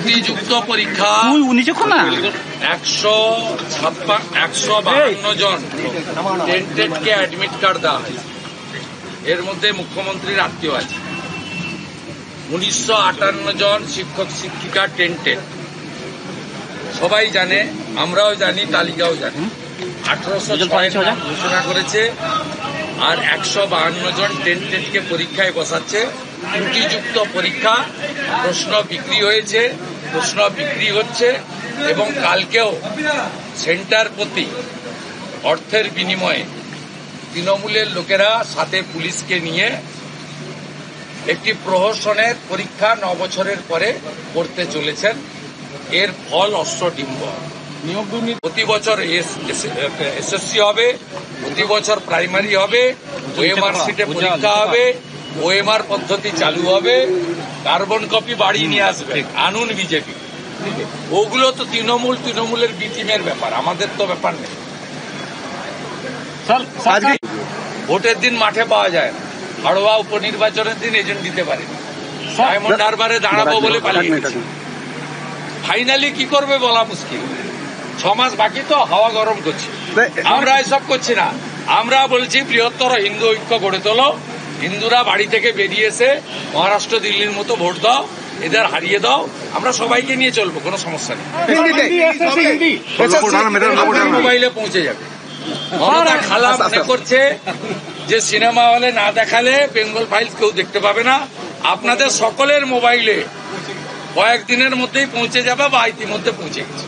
ত্রুটিযুক্ত পরীক্ষা 152 জন টেন্টেডকে admit card দেওয়া হয়েছে। এর মধ্যে মুখ্যমন্ত্রীর আত্মীয় আছে। 1958 জন শিক্ষক শিক্ষিকা টেন্টেড, সবাই জানে, আমরাও জানি, তালিকাও জানি। 1806 ঘোষণা করেছে, আর 152 জন টেন্টেডকে পরীক্ষায় বসাচ্ছে। ত্রুটিযুক্ত পরীক্ষা, প্রশ্ন বিক্রি হয়েছে, প্রশ্ন বিক্রি হচ্ছে, এবং কালকেও সেন্টার প্রতি অর্থের বিনিময়ে তৃণমূলের লোকেরা সাথে পুলিশকে নিয়ে একটি প্রহসনের পরীক্ষা 9 বছরের পরে করতে চলেছেন। এর ফল অশ্বডিম্ব। নিয়োগ দুর্নীতি প্রতি বছর এসএসসি হবে, প্রতি বছর প্রাইমারি হবে, ওএমআর সিটে পরীক্ষা হবে, ওএমআর পদ্ধতি চালু হবে, কার্বন কপি বাড়ি নিয়ে আসবে, আনুন বিজেপি। ওগুলো তো তৃণমূলের বি টিমের ব্যাপার, আমাদের তো ব্যাপার নেই। ভোটের দিন মাঠে পাওয়া যায়, হাড়োয়া উপনির্বাচনের দিন এজেন্ট দিতে পারে, ডায়মন্ড হারবারে দাঁড়াবো বলে পালিয়ে গেছে। ফাইনালি কি করবে বলা মুশকিল। 6 মাস বাকি তো, হাওয়া গরম করছে। আমরা এসব করছি না, আমরা বলছি বৃহত্তর হিন্দু ঐক্য গড়ে তোলো। হিন্দুরা বাড়ি থেকে বেরিয়ে এসে মহারাষ্ট্র দিল্লির মতো ভোট দাও, এদের হারিয়ে দাও, আমরা সবাইকে নিয়ে চলবো, কোনো সমস্যা নেই। মোবাইলে পৌঁছে যাবে। মমতা খালা মনে করছে যে সিনেমা হলে না দেখালে বেঙ্গল ফাইলস কেউ দেখতে পাবে না। আপনাদের সকলের মোবাইলে কয়েকদিনের মধ্যেই পৌঁছে যাবে, বা ইতিমধ্যে পৌঁছে গেছে।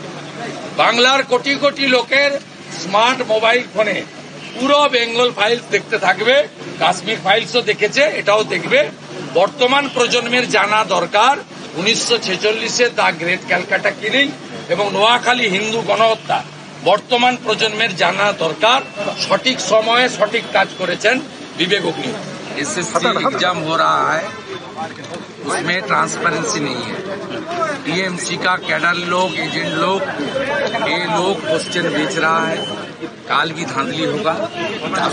বাংলার কোটি কোটি লোকের স্মার্ট মোবাইল ফোনে পুরো বেঙ্গল ফাইলস দেখতে থাকবে। কাশ্মীর ফাইলসও দেখেছে, এটাও দেখবে। বর্তমান প্রজন্মের জানা দরকার 1946-এ দ্য গ্রেট ক্যালকাটা কিলিং এবং নোয়াখালী হিন্দু গণহত্যা। বর্তমান প্রজন্মের জানা দরকার সঠিক সময়ে সঠিক কাজ করেছেন বিবেক অগ্নিहोत्री। एसएससी एग्जाम हो रहा है, उसमें ट्रांसपेरेंसी नहीं है। टीएमसी का कैडर लोग, एजेंट लोग, ये लोग क्वेश्चन बेच रहा है। काल भी धांधली होगा।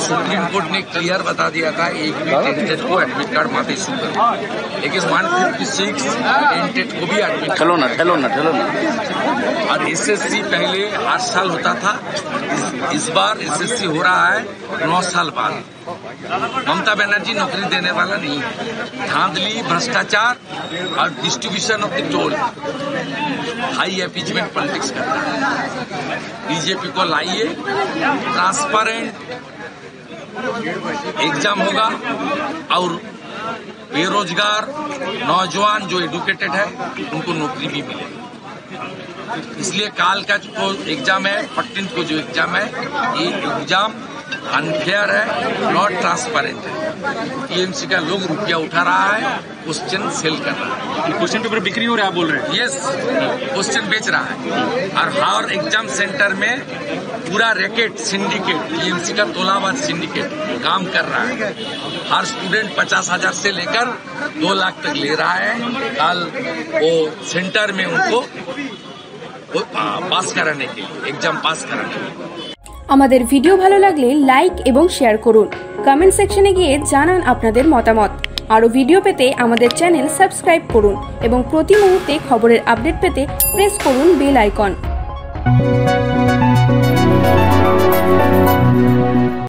सुप्रीम कोर्ट ने क्लियर बता दिया था एक भी टेंटेड को एडमिट कार्ड मत इशू करो, लेकिन 156 टेंटेड को भी एडमिट ठेलो ना। और एसएससी पहले 8 साल होता था, इस बार एसएससी हो रहा है 9 साल बाद। ममता बनर्जी नौकरी देने वाला नहीं है। धांधली, भ्रष्टाचार और distribution of the toll, high appeasement politics करता है। बीजेपी को लाइए, ट्रांसपेरेंट एग्जाम होगा और बेरोजगार नौजवान जो एडुकेटेड है उनको नौकरी भी मिलेगी। इसलिए काल का जो एग्जाम है, 14 को जो एग्जाम है, ये एग्जाम अनफेयर है, नॉट ट्रांसपेरेंट है। टीएमसी का लोग रुपया उठा रहा है, क्वेश्चन सेल कर रहा है। क्वेश्चन पेपर बिक्री हो रहा है, आप बोल रहे हैं? यस, क्वेश्चन बेच रहा है। और हर एग्जाम सेंटर में पूरा रैकेट, सिंडिकेट, टीएमसी का तोलाबाज सिंडिकेट काम कर रहा है। हर स्टूडेंट 50,000 से लेकर 2 लाख तक ले रहा है। कल वो सेंटर में उनको पास कराने के लिए, एग्जाम पास कराने के लिए। আমাদের ভিডিও ভালো লাগলে লাইক এবং শেয়ার করুন। কমেন্ট সেকশনে গিয়ে জানান আপনাদের মতামত। আরও ভিডিও পেতে আমাদের চ্যানেল সাবস্ক্রাইব করুন এবং প্রতি মুহূর্তে খবরের আপডেট পেতে প্রেস করুন বেল আইকন।